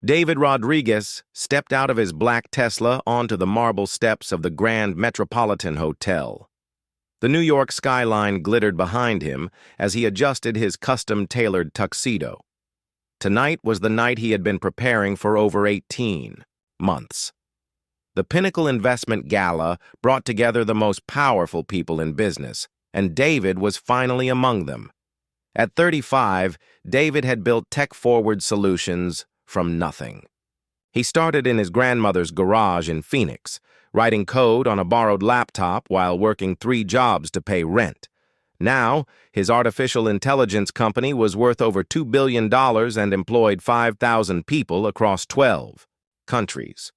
David Rodriguez stepped out of his black Tesla onto the marble steps of the Grand Metropolitan Hotel. The New York skyline glittered behind him as he adjusted his custom-tailored tuxedo. Tonight was the night he had been preparing for over 18 months. The Pinnacle Investment Gala brought together the most powerful people in business, and David was finally among them. At 35, David had built tech-forward solutions from nothing. He started in his grandmother's garage in Phoenix, writing code on a borrowed laptop while working 3 jobs to pay rent. Now, his artificial intelligence company was worth over $2 billion and employed 5,000 people across 12 countries.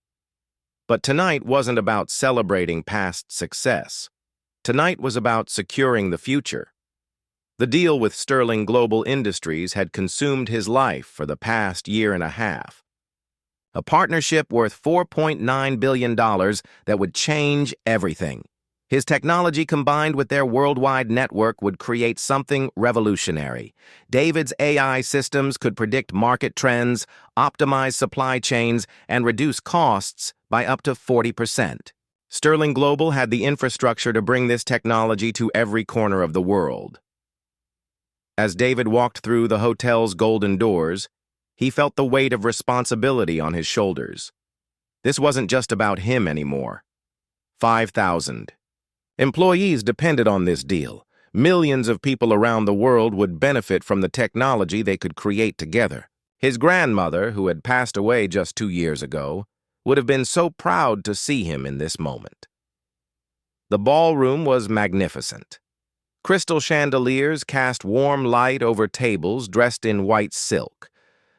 But tonight wasn't about celebrating past success. Tonight was about securing the future. The deal with Sterling Global Industries had consumed his life for the past year and a half. A partnership worth $4.9 billion that would change everything. His technology combined with their worldwide network would create something revolutionary. David's AI systems could predict market trends, optimize supply chains, and reduce costs by up to 40%. Sterling Global had the infrastructure to bring this technology to every corner of the world. As David walked through the hotel's golden doors, he felt the weight of responsibility on his shoulders. This wasn't just about him anymore. 5,000 employees depended on this deal. Millions of people around the world would benefit from the technology they could create together. His grandmother, who had passed away just 2 years ago, would have been so proud to see him in this moment. The ballroom was magnificent. Crystal chandeliers cast warm light over tables dressed in white silk.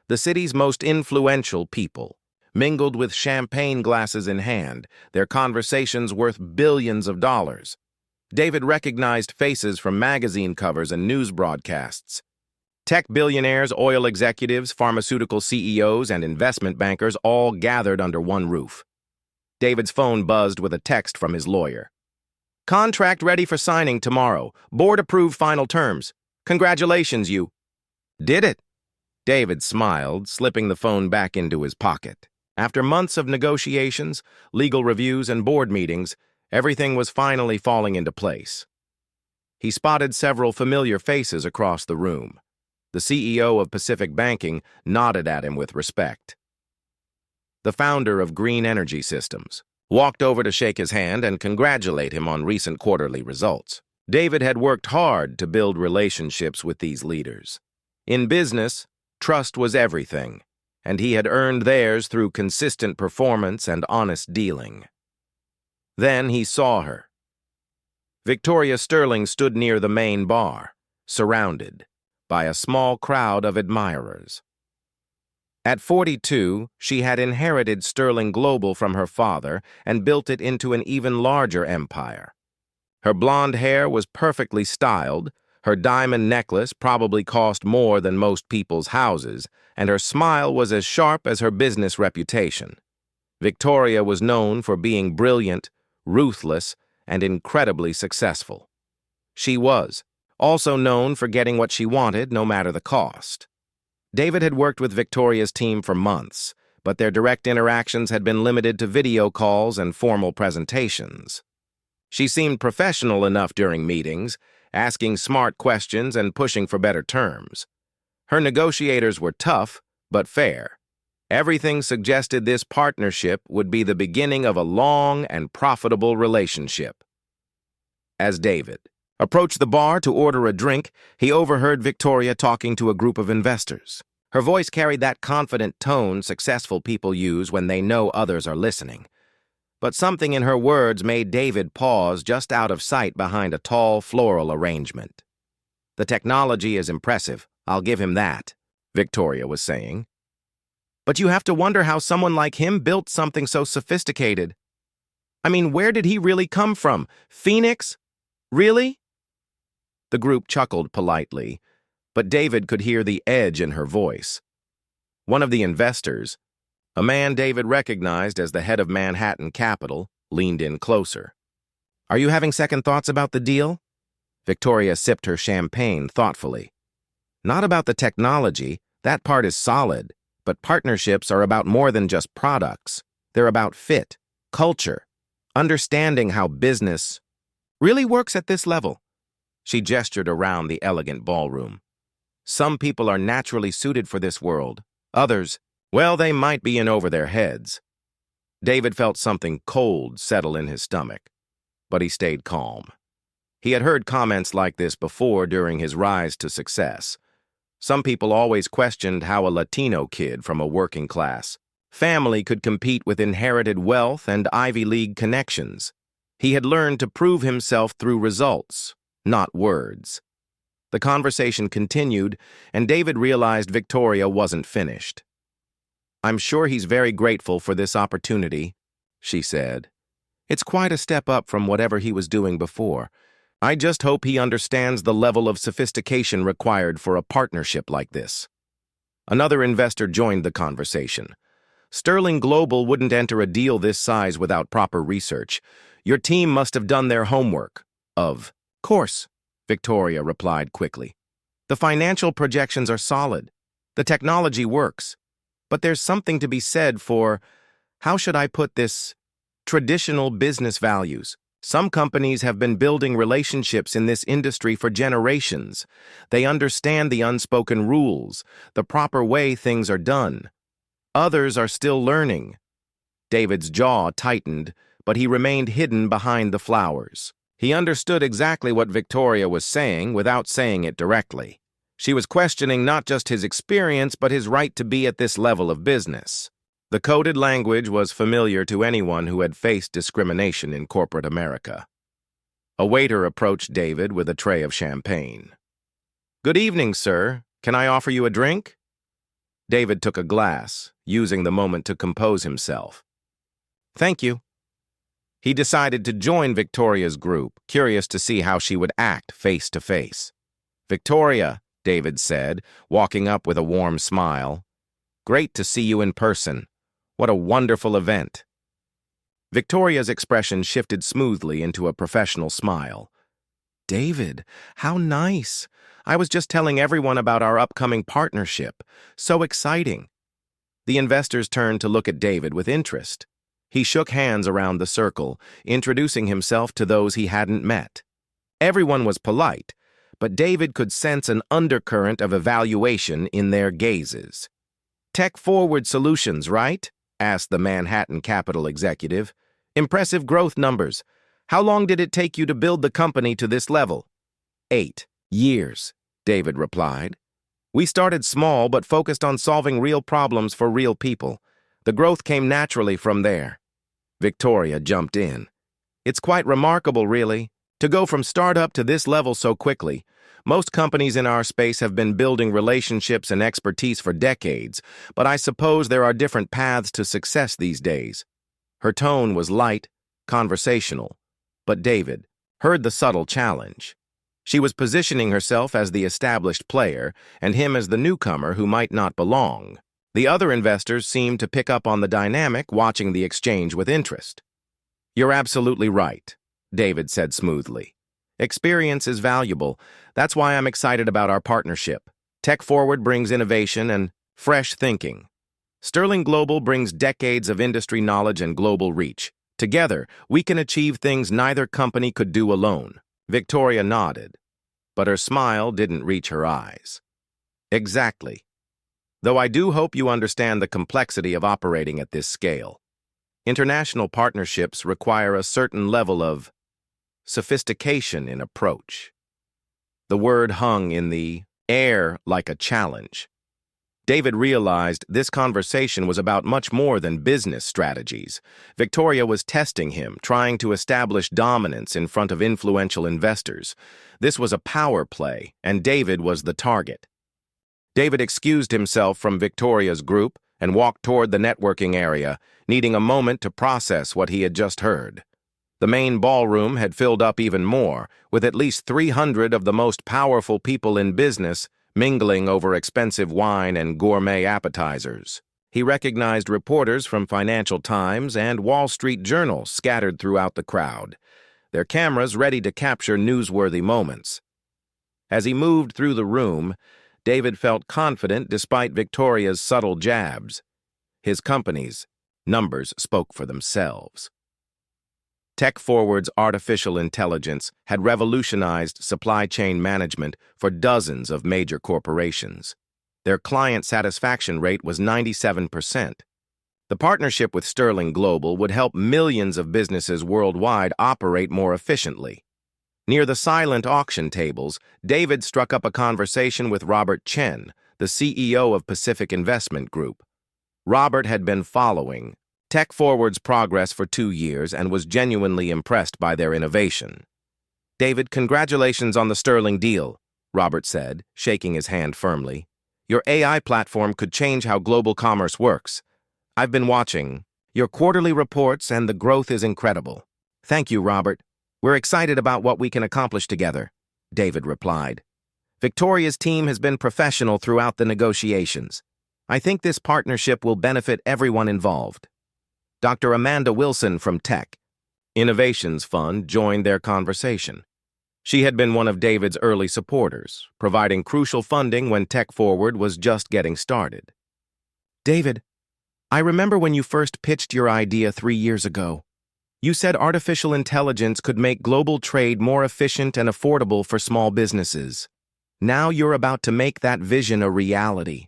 The city's most influential people mingled with champagne glasses in hand, their conversations worth billions of dollars. David recognized faces from magazine covers and news broadcasts. Tech billionaires, oil executives, pharmaceutical CEOs, and investment bankers all gathered under one roof. David's phone buzzed with a text from his lawyer. "Contract ready for signing tomorrow. Board approved final terms. Congratulations, you." "Did it?" David smiled, slipping the phone back into his pocket. After months of negotiations, legal reviews, and board meetings, everything was finally falling into place. He spotted several familiar faces across the room. The CEO of Pacific Banking nodded at him with respect. The founder of Green Energy Systems walked over to shake his hand and congratulate him on recent quarterly results. David had worked hard to build relationships with these leaders. In business, trust was everything, and he had earned theirs through consistent performance and honest dealing. Then he saw her. Victoria Sterling stood near the main bar, surrounded by a small crowd of admirers. At 42, she had inherited Sterling Global from her father and built it into an even larger empire. Her blonde hair was perfectly styled, her diamond necklace probably cost more than most people's houses, and her smile was as sharp as her business reputation. Victoria was known for being brilliant, ruthless, and incredibly successful. She was also known for getting what she wanted, no matter the cost. David had worked with Victoria's team for months, but their direct interactions had been limited to video calls and formal presentations. She seemed professional enough during meetings, asking smart questions and pushing for better terms. Her negotiators were tough, but fair. Everything suggested this partnership would be the beginning of a long and profitable relationship. As David approached the bar to order a drink, he overheard Victoria talking to a group of investors. Her voice carried that confident tone successful people use when they know others are listening. But something in her words made David pause just out of sight behind a tall floral arrangement. "The technology is impressive, I'll give him that," Victoria was saying. "But you have to wonder how someone like him built something so sophisticated. I mean, where did he really come from? Phoenix? Really?" The group chuckled politely, but David could hear the edge in her voice. One of the investors, a man David recognized as the head of Manhattan Capital, leaned in closer. "Are you having second thoughts about the deal?" Victoria sipped her champagne thoughtfully. "Not about the technology, that part is solid, but partnerships are about more than just products. They're about fit, culture, understanding how business really works at this level. She gestured around the elegant ballroom. Some people are naturally suited for this world. Others, well, they might be in over their heads. David felt something cold settle in his stomach, but he stayed calm. He had heard comments like this before during his rise to success. Some people always questioned how a Latino kid from a working class family could compete with inherited wealth and Ivy League connections. He had learned to prove himself through results, not words. The conversation continued, and David realized Victoria wasn't finished. "I'm sure he's very grateful for this opportunity," she said. "It's quite a step up from whatever he was doing before. I just hope he understands the level of sophistication required for a partnership like this." Another investor joined the conversation. "Sterling Global wouldn't enter a deal this size without proper research. Your team must have done their homework." "Of course," Victoria replied quickly. "The financial projections are solid. The technology works. But there's something to be said for, how should I put this, traditional business values. Some companies have been building relationships in this industry for generations. They understand the unspoken rules, the proper way things are done. Others are still learning." David's jaw tightened, but he remained hidden behind the flowers. He understood exactly what Victoria was saying without saying it directly. She was questioning not just his experience, but his right to be at this level of business. The coded language was familiar to anyone who had faced discrimination in corporate America. A waiter approached David with a tray of champagne. "Good evening, sir. Can I offer you a drink?" David took a glass, using the moment to compose himself. "Thank you." He decided to join Victoria's group, curious to see how she would act face to face. "Victoria," David said, walking up with a warm smile. "Great to see you in person. What a wonderful event." Victoria's expression shifted smoothly into a professional smile. "David, how nice. I was just telling everyone about our upcoming partnership. So exciting." The investors turned to look at David with interest. He shook hands around the circle, introducing himself to those he hadn't met. Everyone was polite, but David could sense an undercurrent of evaluation in their gazes. "Tech-forward solutions, right?" asked the Manhattan Capital executive. "Impressive growth numbers. How long did it take you to build the company to this level?" 8 years, David replied. "We started small but focused on solving real problems for real people. The growth came naturally from there." Victoria jumped in. "It's quite remarkable, really, to go from startup to this level so quickly. Most companies in our space have been building relationships and expertise for decades, but I suppose there are different paths to success these days." Her tone was light, conversational, but David heard the subtle challenge. She was positioning herself as the established player and him as the newcomer who might not belong. The other investors seemed to pick up on the dynamic, watching the exchange with interest. "You're absolutely right," David said smoothly. "Experience is valuable. That's why I'm excited about our partnership. Tech Forward brings innovation and fresh thinking. Sterling Global brings decades of industry knowledge and global reach. Together, we can achieve things neither company could do alone." Victoria nodded, but her smile didn't reach her eyes. "Exactly. Though I do hope you understand the complexity of operating at this scale. International partnerships require a certain level of sophistication in approach." The word hung in the air like a challenge. David realized this conversation was about much more than business strategies. Victoria was testing him, trying to establish dominance in front of influential investors. This was a power play, and David was the target. David excused himself from Victoria's group and walked toward the networking area, needing a moment to process what he had just heard. The main ballroom had filled up even more, with at least 300 of the most powerful people in business mingling over expensive wine and gourmet appetizers. He recognized reporters from Financial Times and Wall Street Journal scattered throughout the crowd, their cameras ready to capture newsworthy moments. As he moved through the room, David felt confident despite Victoria's subtle jabs. His company's numbers spoke for themselves. Tech-Forward's artificial intelligence had revolutionized supply chain management for dozens of major corporations. Their client satisfaction rate was 97%. The partnership with Sterling Global would help millions of businesses worldwide operate more efficiently. Near the silent auction tables, David struck up a conversation with Robert Chen, the CEO of Pacific Investment Group. Robert had been following Tech-Forward's progress for 2 years and was genuinely impressed by their innovation. "David, congratulations on the Sterling deal," Robert said, shaking his hand firmly. "Your AI platform could change how global commerce works. I've been watching your quarterly reports and the growth is incredible." "Thank you, Robert. We're excited about what we can accomplish together," David replied. "Victoria's team has been professional throughout the negotiations. I think this partnership will benefit everyone involved." Dr. Amanda Wilson from Tech Innovations Fund joined their conversation. She had been one of David's early supporters, providing crucial funding when Tech-Forward was just getting started. "David, I remember when you first pitched your idea 3 years ago. You said artificial intelligence could make global trade more efficient and affordable for small businesses. Now you're about to make that vision a reality."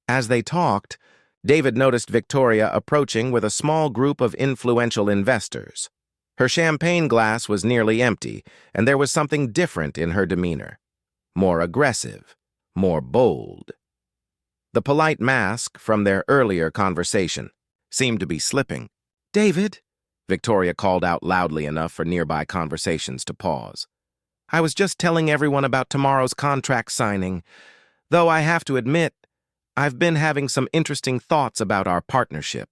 As they talked, David noticed Victoria approaching with a small group of influential investors. Her champagne glass was nearly empty, and there was something different in her demeanor. More aggressive, more bold. The polite mask from their earlier conversation seemed to be slipping. "David," Victoria called out loudly enough for nearby conversations to pause. "I was just telling everyone about tomorrow's contract signing, though I have to admit, I've been having some interesting thoughts about our partnership."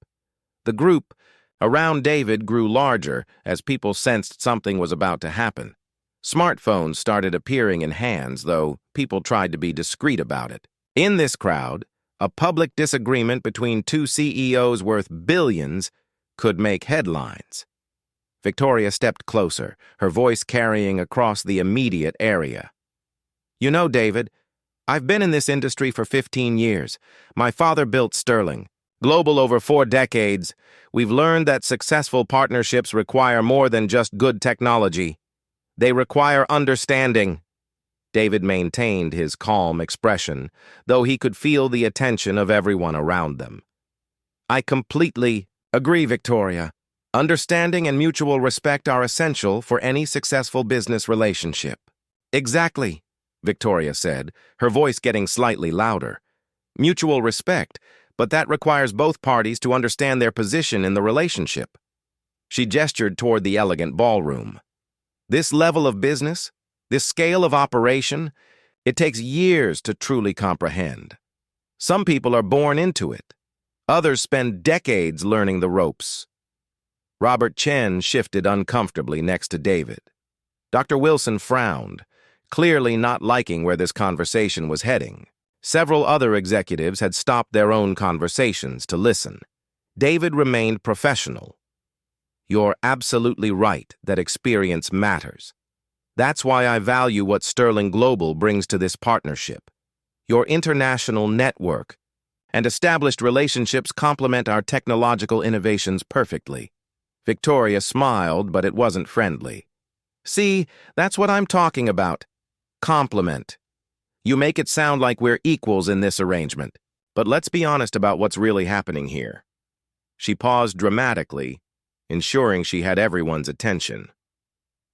The group around David grew larger as people sensed something was about to happen. Smartphones started appearing in hands, though people tried to be discreet about it. In this crowd, a public disagreement between two CEOs worth billions could make headlines. Victoria stepped closer, her voice carrying across the immediate area. "You know, David, I've been in this industry for 15 years. My father built Sterling Global over 4 decades. We've learned that successful partnerships require more than just good technology. They require understanding." David maintained his calm expression, though he could feel the attention of everyone around them. "I completely agree, Victoria. Understanding and mutual respect are essential for any successful business relationship." "Exactly," Victoria said, her voice getting slightly louder. "Mutual respect, but that requires both parties to understand their position in the relationship." She gestured toward the elegant ballroom. "This level of business, this scale of operation, it takes years to truly comprehend. Some people are born into it. Others spend decades learning the ropes." Robert Chen shifted uncomfortably next to David. Dr. Wilson frowned, clearly not liking where this conversation was heading. Several other executives had stopped their own conversations to listen. David remained professional. "You're absolutely right that experience matters. That's why I value what Sterling Global brings to this partnership. Your international network and established relationships complement our technological innovations perfectly." Victoria smiled, but it wasn't friendly. "See, that's what I'm talking about. Compliment. You make it sound like we're equals in this arrangement, but let's be honest about what's really happening here." She paused dramatically, ensuring she had everyone's attention.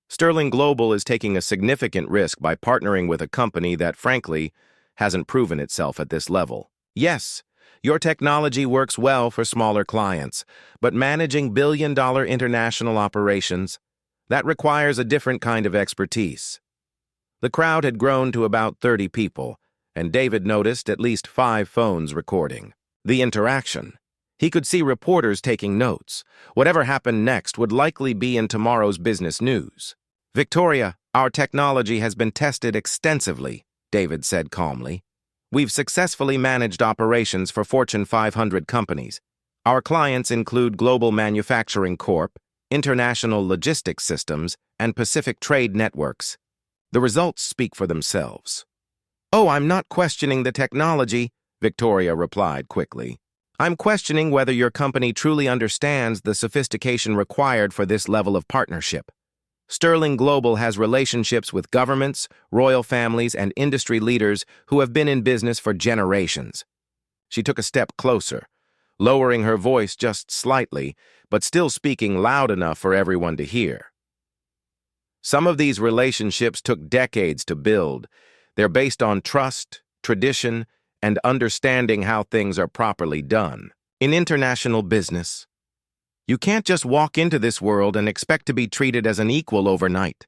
"Sterling Global is taking a significant risk by partnering with a company that, frankly, hasn't proven itself at this level. Yes, your technology works well for smaller clients, but managing billion-dollar international operations, that requires a different kind of expertise." The crowd had grown to about 30 people, and David noticed at least 5 phones recording the interaction. He could see reporters taking notes. Whatever happened next would likely be in tomorrow's business news. "Victoria, our technology has been tested extensively," David said calmly. "We've successfully managed operations for Fortune 500 companies. Our clients include Global Manufacturing Corp., International Logistics Systems, and Pacific Trade Networks. The results speak for themselves." "Oh, I'm not questioning the technology," Victoria replied quickly. "I'm questioning whether your company truly understands the sophistication required for this level of partnership. Sterling Global has relationships with governments, royal families, and industry leaders who have been in business for generations." She took a step closer, lowering her voice just slightly, but still speaking loud enough for everyone to hear. "Some of these relationships took decades to build. They're based on trust, tradition, and understanding how things are properly done. In international business, you can't just walk into this world and expect to be treated as an equal overnight."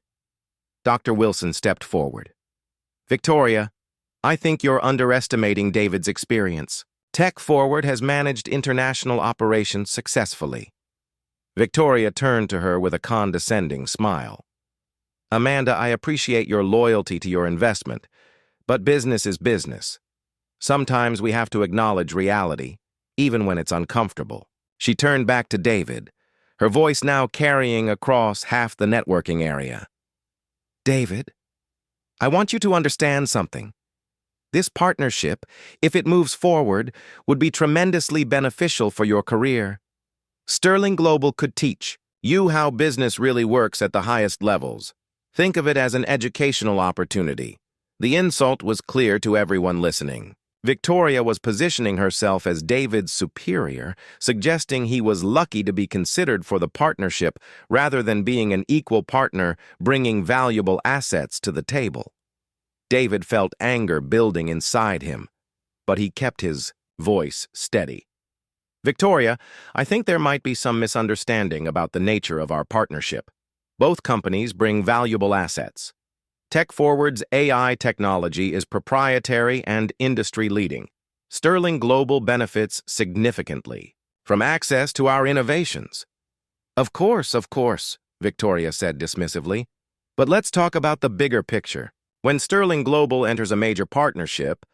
Dr. Wilson stepped forward. "Victoria, I think you're underestimating David's experience. Tech Forward has managed international operations successfully." Victoria turned to her with a condescending smile. "Amanda, I appreciate your loyalty to your investment, but business is business. Sometimes we have to acknowledge reality, even when it's uncomfortable." She turned back to David, her voice now carrying across half the networking area. "David, I want you to understand something. This partnership, if it moves forward, would be tremendously beneficial for your career. Sterling Global could teach you how business really works at the highest levels. Think of it as an educational opportunity." The insult was clear to everyone listening. Victoria was positioning herself as David's superior, suggesting he was lucky to be considered for the partnership rather than being an equal partner bringing valuable assets to the table. David felt anger building inside him, but he kept his voice steady. "Victoria, I think there might be some misunderstanding about the nature of our partnership. Both companies bring valuable assets. Tech Forward's AI technology is proprietary and industry-leading. Sterling Global benefits significantly from access to our innovations." Of course, Victoria said dismissively. "But let's talk about the bigger picture. When Sterling Global enters a major partnership,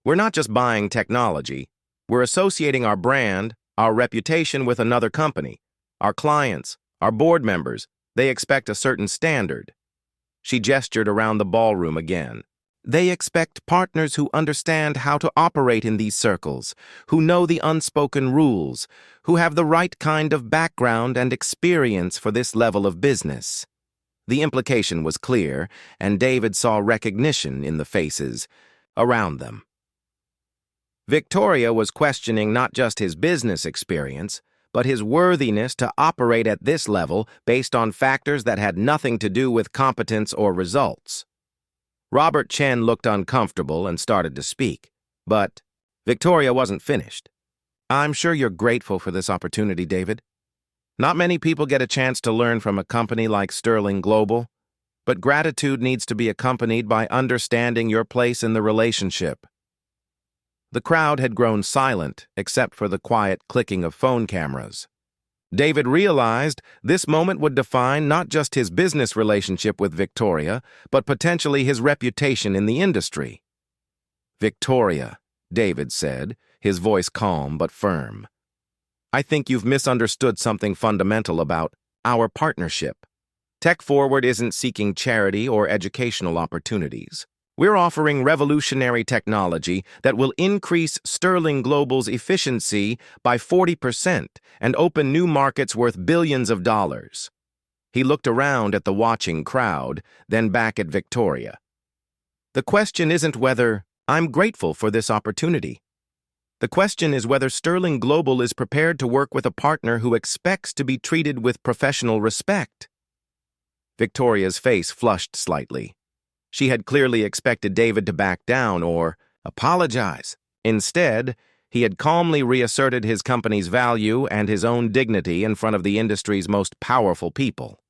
we're not just buying technology. We're associating our brand, our reputation with another company. Our clients, our board members, they expect a certain standard." She gestured around the ballroom again. "They expect partners who understand how to operate in these circles, who know the unspoken rules, who have the right kind of background and experience for this level of business." The implication was clear, and David saw recognition in the faces around them. Victoria was questioning not just his business experience, but his worthiness to operate at this level based on factors that had nothing to do with competence or results. Robert Chen looked uncomfortable and started to speak, but Victoria wasn't finished. "I'm sure you're grateful for this opportunity, David. Not many people get a chance to learn from a company like Sterling Global, but gratitude needs to be accompanied by understanding your place in the relationship." The crowd had grown silent except for the quiet clicking of phone cameras. David realized this moment would define not just his business relationship with Victoria, but potentially his reputation in the industry. "Victoria," David said, his voice calm but firm, "I think you've misunderstood something fundamental about our partnership. Tech Forward isn't seeking charity or educational opportunities. We're offering revolutionary technology that will increase Sterling Global's efficiency by 40% and open new markets worth billions of dollars." He looked around at the watching crowd, then back at Victoria. "The question isn't whether I'm grateful for this opportunity. The question is whether Sterling Global is prepared to work with a partner who expects to be treated with professional respect." Victoria's face flushed slightly. She had clearly expected David to back down or apologize. Instead, he had calmly reasserted his company's value and his own dignity in front of the industry's most powerful people.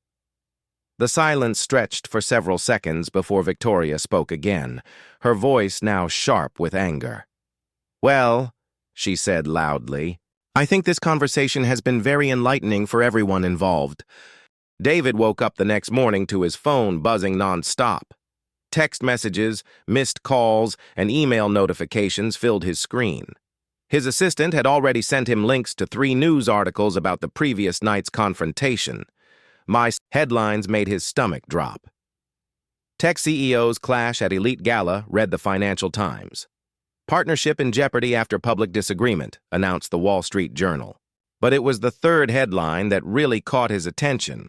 The silence stretched for several seconds before Victoria spoke again, her voice now sharp with anger. "Well," she said loudly, "I think this conversation has been very enlightening for everyone involved." David woke up the next morning to his phone buzzing non-stop. Text messages, missed calls, and email notifications filled his screen. His assistant had already sent him links to 3 news articles about the previous night's confrontation. My headlines made his stomach drop. Tech CEOs clash at elite gala, read the Financial Times. Partnership in jeopardy after public disagreement, announced the Wall Street Journal. But it was the third headline that really caught his attention.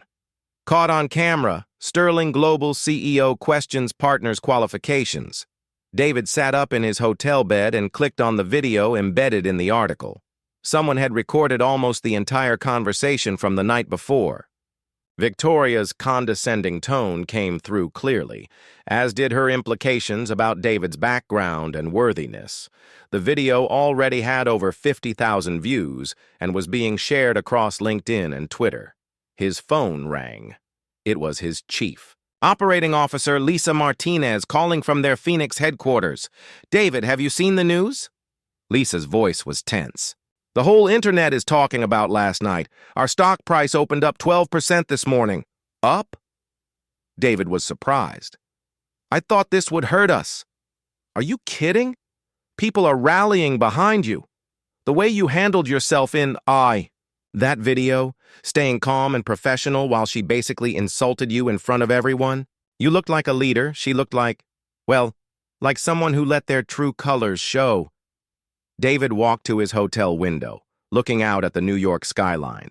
Caught on camera, Sterling Global CEO questions partner's qualifications. David sat up in his hotel bed and clicked on the video embedded in the article. Someone had recorded almost the entire conversation from the night before. Victoria's condescending tone came through clearly, as did her implications about David's background and worthiness. The video already had over 50,000 views and was being shared across LinkedIn and Twitter. His phone rang. It was his chief. Operating Officer Lisa Martinez calling from their Phoenix headquarters. David, have you seen the news? Lisa's voice was tense. The whole internet is talking about last night. Our stock price opened up 12% this morning. Up? David was surprised. I thought this would hurt us. Are you kidding? People are rallying behind you. The way you handled yourself in that video, staying calm and professional while she basically insulted you in front of everyone. You looked like a leader. She looked like someone who let their true colors show. David walked to his hotel window, looking out at the New York skyline.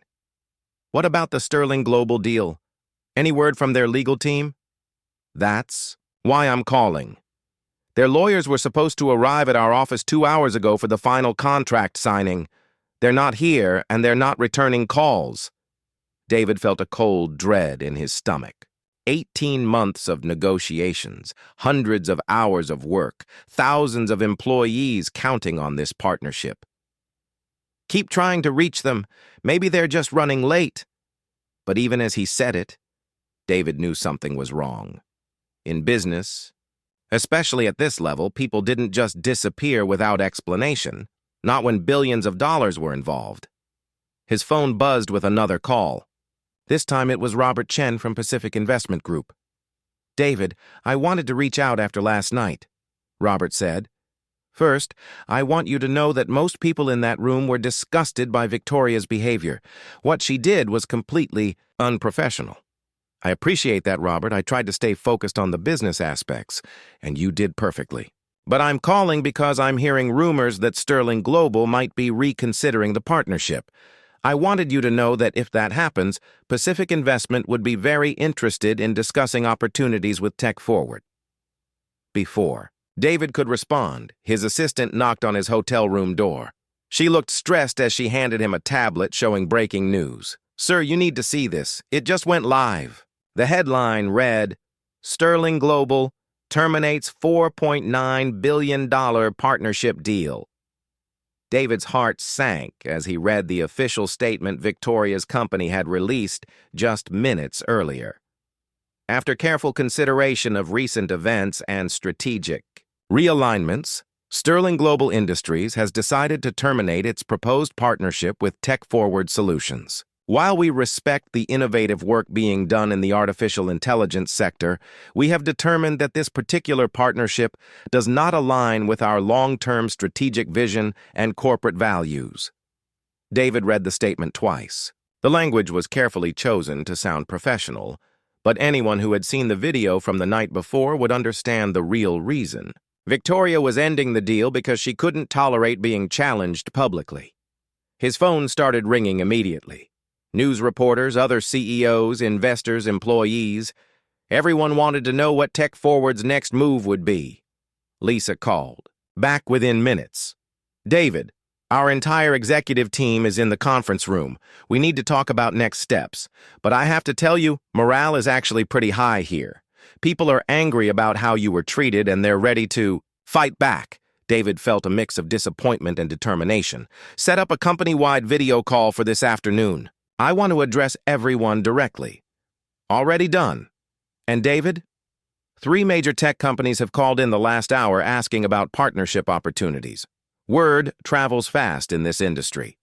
What about the Sterling Global deal? Any word from their legal team? That's why I'm calling. Their lawyers were supposed to arrive at our office 2 hours ago for the final contract signing. They're not here, and they're not returning calls. David felt a cold dread in his stomach. 18 months of negotiations, hundreds of hours of work, thousands of employees counting on this partnership. Keep trying to reach them. Maybe they're just running late. But even as he said it, David knew something was wrong. In business, especially at this level, people didn't just disappear without explanation, not when billions of dollars were involved. His phone buzzed with another call. This time it was Robert Chen from Pacific Investment Group. David, I wanted to reach out after last night, Robert said. First, I want you to know that most people in that room were disgusted by Victoria's behavior. What she did was completely unprofessional. I appreciate that, Robert. I tried to stay focused on the business aspects, and you did perfectly. But I'm calling because I'm hearing rumors that Sterling Global might be reconsidering the partnership. I wanted you to know that if that happens, Pacific Investment would be very interested in discussing opportunities with Tech Forward. Before David could respond, his assistant knocked on his hotel room door. She looked stressed as she handed him a tablet showing breaking news. Sir, you need to see this. It just went live. The headline read, Sterling Global terminates $4.9 billion partnership deal. David's heart sank as he read the official statement Victoria's company had released just minutes earlier. After careful consideration of recent events and strategic realignments, Sterling Global Industries has decided to terminate its proposed partnership with Tech Forward Solutions. While we respect the innovative work being done in the artificial intelligence sector, we have determined that this particular partnership does not align with our long-term strategic vision and corporate values. David read the statement twice. The language was carefully chosen to sound professional, but anyone who had seen the video from the night before would understand the real reason. Victoria was ending the deal because she couldn't tolerate being challenged publicly. His phone started ringing immediately. News reporters, other CEOs, investors, employees, everyone wanted to know what Tech Forward's next move would be. Lisa called, back within minutes. David, our entire executive team is in the conference room. We need to talk about next steps. But I have to tell you, morale is actually pretty high here. People are angry about how you were treated and they're ready to fight back. David felt a mix of disappointment and determination. Set up a company-wide video call for this afternoon. I want to address everyone directly. Already done. And David? 3 major tech companies have called in the last hour asking about partnership opportunities. Word travels fast in this industry.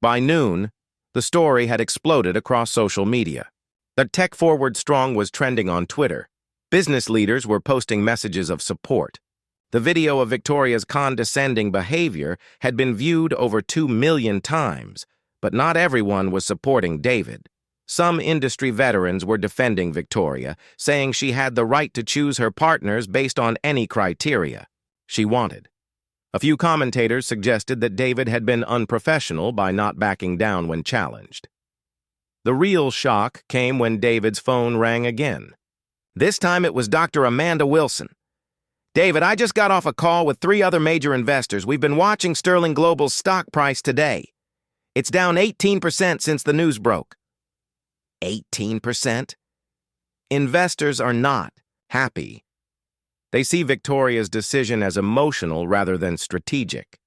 By noon, the story had exploded across social media. The Tech Forward Strong was trending on Twitter. Business leaders were posting messages of support. The video of Victoria's condescending behavior had been viewed over 2 million times, but not everyone was supporting David. Some industry veterans were defending Victoria, saying she had the right to choose her partners based on any criteria she wanted. A few commentators suggested that David had been unprofessional by not backing down when challenged. The real shock came when David's phone rang again. This time it was Dr. Amanda Wilson. "David, I just got off a call with 3 other major investors. We've been watching Sterling Global's stock price today. It's down 18% since the news broke." 18%? Investors are not happy. They see Victoria's decision as emotional rather than strategic.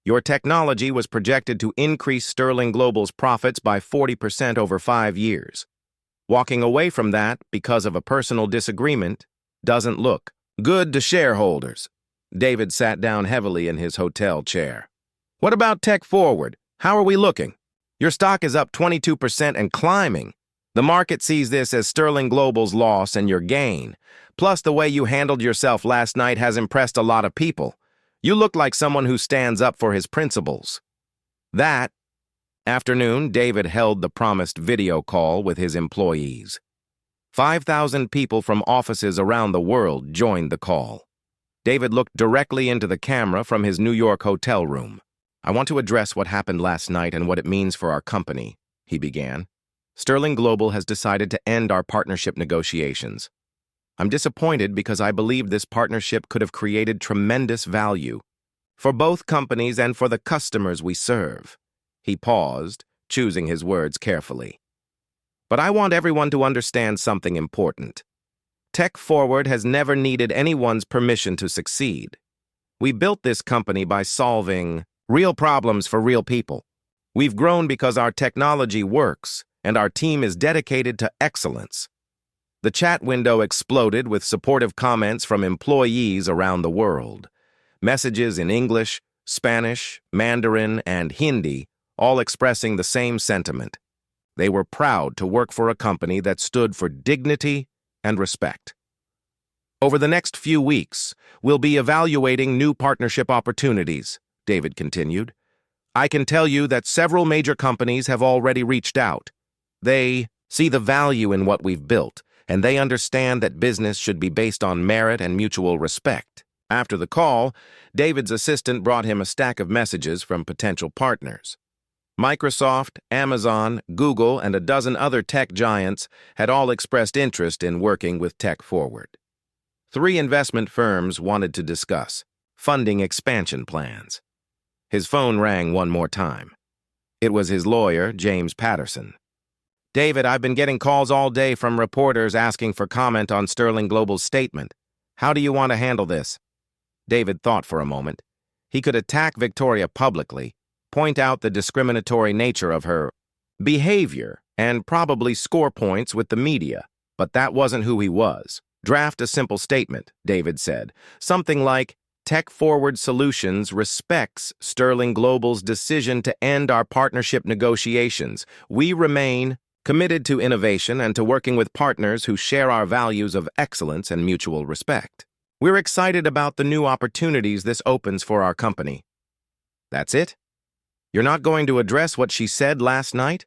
Your technology was projected to increase Sterling Global's profits by 40% over 5 years. Walking away from that because of a personal disagreement doesn't look good to shareholders. David sat down heavily in his hotel chair. "What about Tech Forward? How are we looking? Your stock is up 22% and climbing. The market sees this as Sterling Global's loss and your gain. Plus, the way you handled yourself last night has impressed a lot of people. You look like someone who stands up for his principles." That afternoon, David held the promised video call with his employees. 5,000 people from offices around the world joined the call. David looked directly into the camera from his New York hotel room. "I want to address what happened last night and what it means for our company," he began. "Sterling Global has decided to end our partnership negotiations. I'm disappointed because I believe this partnership could have created tremendous value for both companies and for the customers we serve." He paused, choosing his words carefully. "But I want everyone to understand something important. Tech Forward has never needed anyone's permission to succeed. We built this company by solving real problems for real people. We've grown because our technology works, and our team is dedicated to excellence." The chat window exploded with supportive comments from employees around the world. Messages in English, Spanish, Mandarin, and Hindi, all expressing the same sentiment. They were proud to work for a company that stood for dignity and respect. "Over the next few weeks, we'll be evaluating new partnership opportunities," David continued. "I can tell you that several major companies have already reached out. They see the value in what we've built, and they understand that business should be based on merit and mutual respect." After the call, David's assistant brought him a stack of messages from potential partners. Microsoft, Amazon, Google, and a dozen other tech giants had all expressed interest in working with Tech Forward. 3 investment firms wanted to discuss funding expansion plans. His phone rang one more time. It was his lawyer, James Patterson. "David, I've been getting calls all day from reporters asking for comment on Sterling Global's statement. How do you want to handle this?" David thought for a moment. He could attack Victoria publicly, point out the discriminatory nature of her behavior, and probably score points with the media, but that wasn't who he was. "Draft a simple statement," David said. "Something like, Tech Forward Solutions respects Sterling Global's decision to end our partnership negotiations. We remain committed to innovation and to working with partners who share our values of excellence and mutual respect. We're excited about the new opportunities this opens for our company." That's it? You're not going to address what she said last night?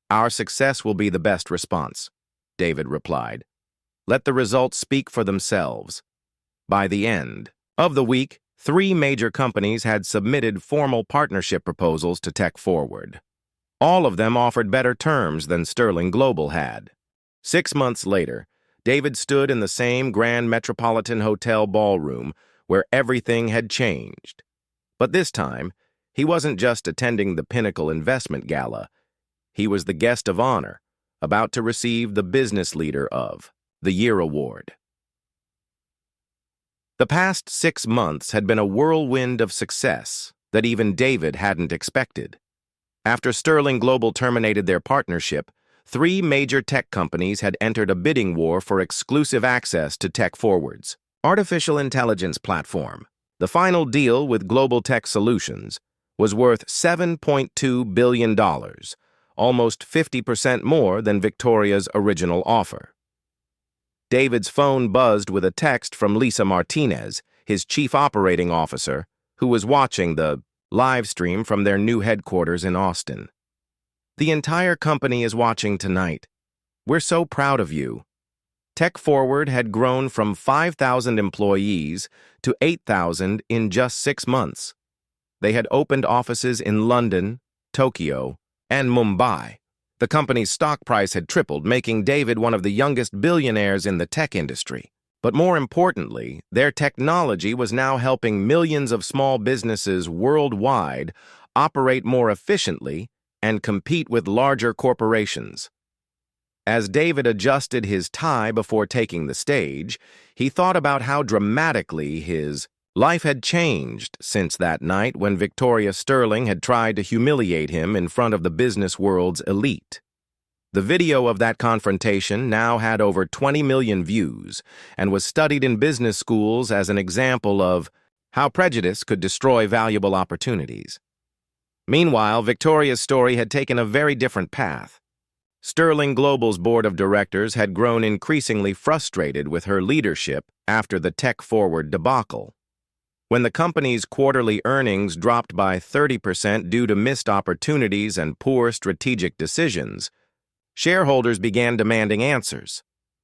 "Our success will be the best response," David replied. "Let the results speak for themselves." By the end of the week, 3 major companies had submitted formal partnership proposals to Tech Forward. All of them offered better terms than Sterling Global had. 6 months later, David stood in the same Grand Metropolitan Hotel ballroom where everything had changed. But this time, he wasn't just attending the Pinnacle Investment Gala. He was the guest of honor, about to receive the Business Leader of the Year award. The past 6 months had been a whirlwind of success that even David hadn't expected. After Sterling Global terminated their partnership, 3 major tech companies had entered a bidding war for exclusive access to Tech Forward's artificial intelligence platform. The final deal with Global Tech Solutions was worth $7.2 billion, almost 50% more than Victoria's original offer. David's phone buzzed with a text from Lisa Martinez, his chief operating officer, who was watching the live stream from their new headquarters in Austin. The entire company is watching tonight. We're so proud of you. Tech Forward had grown from 5,000 employees to 8,000 in just 6 months. They had opened offices in London, Tokyo, and Mumbai. The company's stock price had tripled, making David one of the youngest billionaires in the tech industry. But more importantly, their technology was now helping millions of small businesses worldwide operate more efficiently and compete with larger corporations. As David adjusted his tie before taking the stage, he thought about how dramatically his life had changed since that night when Victoria Sterling had tried to humiliate him in front of the business world's elite. The video of that confrontation now had over 20 million views and was studied in business schools as an example of how prejudice could destroy valuable opportunities. Meanwhile, Victoria's story had taken a very different path. Sterling Global's board of directors had grown increasingly frustrated with her leadership after the Tech Forward debacle. When the company's quarterly earnings dropped by 30% due to missed opportunities and poor strategic decisions, shareholders began demanding answers.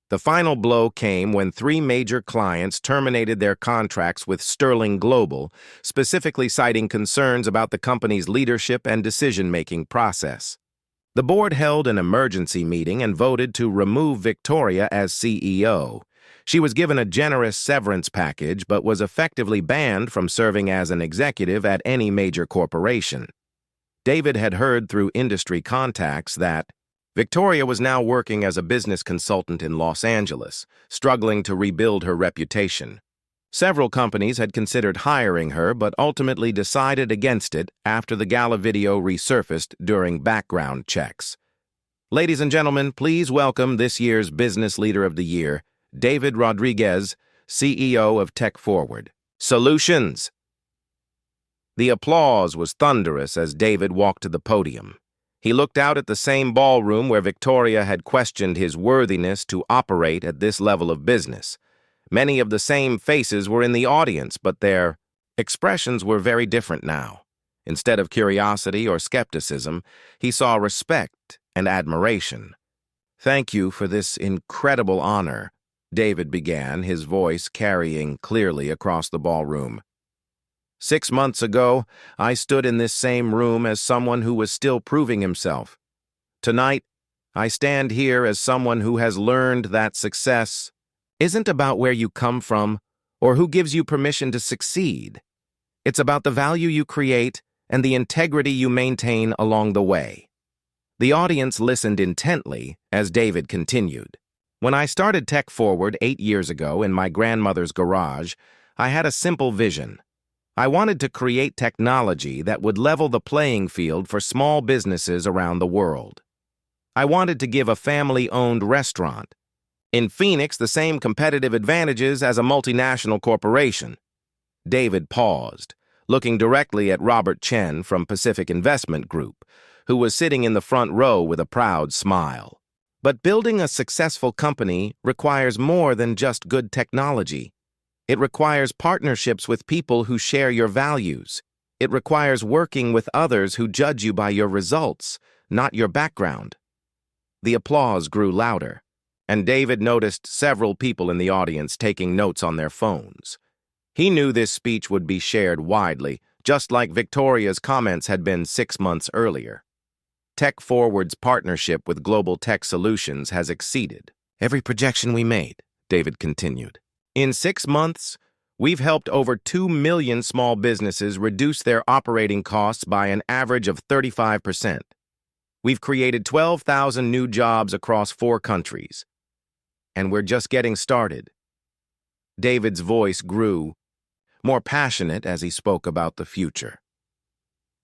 The final blow came when 3 major clients terminated their contracts with Sterling Global, specifically citing concerns about the company's leadership and decision-making process. The board held an emergency meeting and voted to remove Victoria as CEO. She was given a generous severance package but was effectively banned from serving as an executive at any major corporation. David had heard through industry contacts that Victoria was now working as a business consultant in Los Angeles, struggling to rebuild her reputation. Several companies had considered hiring her but ultimately decided against it after the Gala video resurfaced during background checks. Ladies and gentlemen, please welcome this year's Business Leader of the Year, David Rodriguez, CEO of Tech Forward Solutions. The applause was thunderous as David walked to the podium. He looked out at the same ballroom where Victoria had questioned his worthiness to operate at this level of business. Many of the same faces were in the audience, but their expressions were very different now. Instead of curiosity or skepticism, he saw respect and admiration. "Thank you for this incredible honor," David began, his voice carrying clearly across the ballroom. "6 months ago, I stood in this same room as someone who was still proving himself. Tonight, I stand here as someone who has learned that success isn't about where you come from or who gives you permission to succeed. It's about the value you create and the integrity you maintain along the way." The audience listened intently as David continued. "When I started Tech Forward 8 years ago in my grandmother's garage, I had a simple vision. I wanted to create technology that would level the playing field for small businesses around the world. I wanted to give a family-owned restaurant in Phoenix the same competitive advantages as a multinational corporation." David paused, looking directly at Robert Chen from Pacific Investment Group, who was sitting in the front row with a proud smile. "But building a successful company requires more than just good technology. It requires partnerships with people who share your values. It requires working with others who judge you by your results, not your background." The applause grew louder, and David noticed several people in the audience taking notes on their phones. He knew this speech would be shared widely, just like Victoria's comments had been 6 months earlier. Tech Forward's partnership with Global Tech Solutions has exceeded every projection we made, David continued. In 6 months, we've helped over 2 million small businesses reduce their operating costs by an average of 35%. We've created 12,000 new jobs across 4 countries. And we're just getting started. David's voice grew more passionate as he spoke about the future.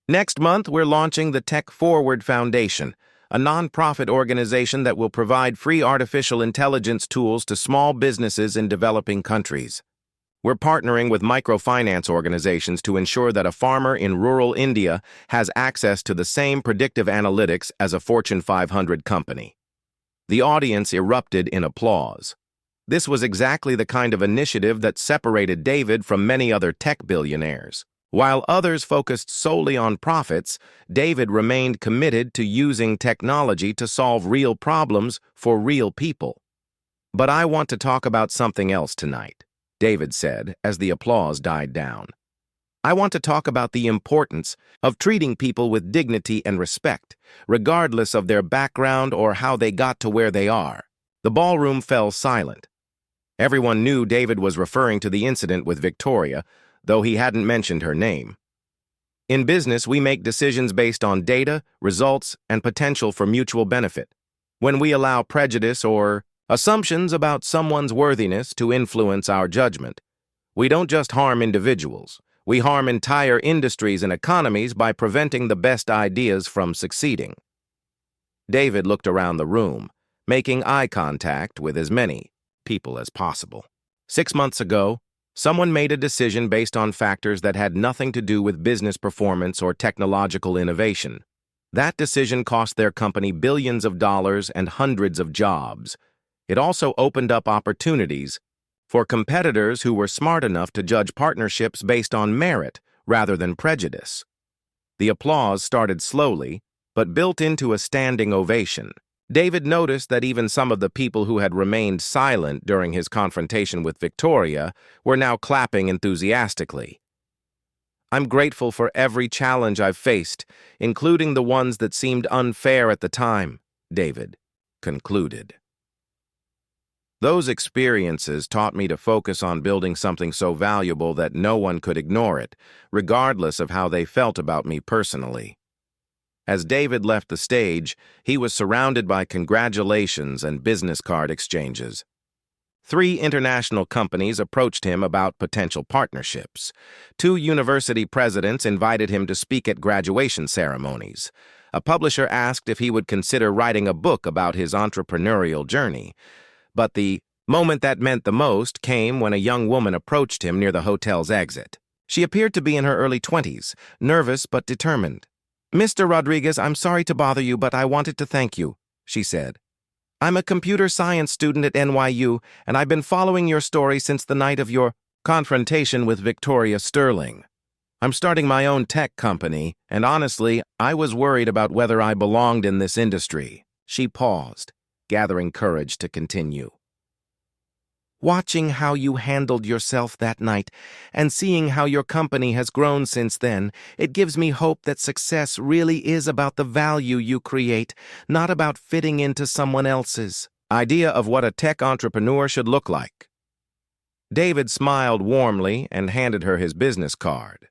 Next month, we're launching the Tech Forward Foundation, a nonprofit organization that will provide free artificial intelligence tools to small businesses in developing countries. We're partnering with microfinance organizations to ensure that a farmer in rural India has access to the same predictive analytics as a Fortune 500 company. The audience erupted in applause. This was exactly the kind of initiative that separated David from many other tech billionaires. While others focused solely on profits, David remained committed to using technology to solve real problems for real people. "But I want to talk about something else tonight," David said as the applause died down. "I want to talk about the importance of treating people with dignity and respect, regardless of their background or how they got to where they are." The ballroom fell silent. Everyone knew David was referring to the incident with Victoria, though he hadn't mentioned her name. In business, we make decisions based on data, results, and potential for mutual benefit. When we allow prejudice or assumptions about someone's worthiness to influence our judgment, we don't just harm individuals, we harm entire industries and economies by preventing the best ideas from succeeding. David looked around the room, making eye contact with as many people as possible. 6 months ago, someone made a decision based on factors that had nothing to do with business performance or technological innovation. That decision cost their company billions of dollars and hundreds of jobs. It also opened up opportunities for competitors who were smart enough to judge partnerships based on merit rather than prejudice. The applause started slowly, but built into a standing ovation. David noticed that even some of the people who had remained silent during his confrontation with Victoria were now clapping enthusiastically. "I'm grateful for every challenge I've faced, including the ones that seemed unfair at the time," David concluded. "Those experiences taught me to focus on building something so valuable that no one could ignore it, regardless of how they felt about me personally." As David left the stage, he was surrounded by congratulations and business card exchanges. 3 international companies approached him about potential partnerships. 2 university presidents invited him to speak at graduation ceremonies. A publisher asked if he would consider writing a book about his entrepreneurial journey. But the moment that meant the most came when a young woman approached him near the hotel's exit. She appeared to be in her early 20s, nervous but determined. "Mr. Rodriguez, I'm sorry to bother you, but I wanted to thank you," she said. "I'm a computer science student at NYU, and I've been following your story since the night of your confrontation with Victoria Sterling. I'm starting my own tech company, and honestly, I was worried about whether I belonged in this industry." She paused, gathering courage to continue. "Watching how you handled yourself that night and seeing how your company has grown since then, it gives me hope that success really is about the value you create, not about fitting into someone else's idea of what a tech entrepreneur should look like." David smiled warmly and handed her his business card.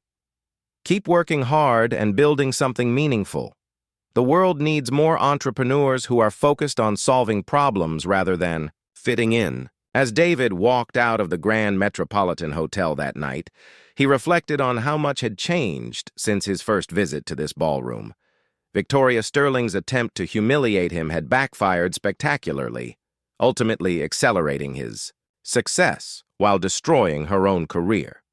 "Keep working hard and building something meaningful. The world needs more entrepreneurs who are focused on solving problems rather than fitting in." As David walked out of the Grand Metropolitan Hotel that night, he reflected on how much had changed since his first visit to this ballroom. Victoria Sterling's attempt to humiliate him had backfired spectacularly, ultimately accelerating his success while destroying her own career.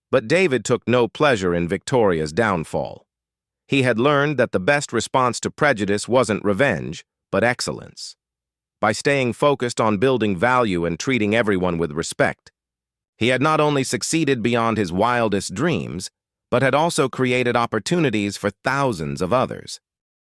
But David took no pleasure in Victoria's downfall. He had learned that the best response to prejudice wasn't revenge, but excellence. By staying focused on building value and treating everyone with respect, he had not only succeeded beyond his wildest dreams, but had also created opportunities for thousands of others.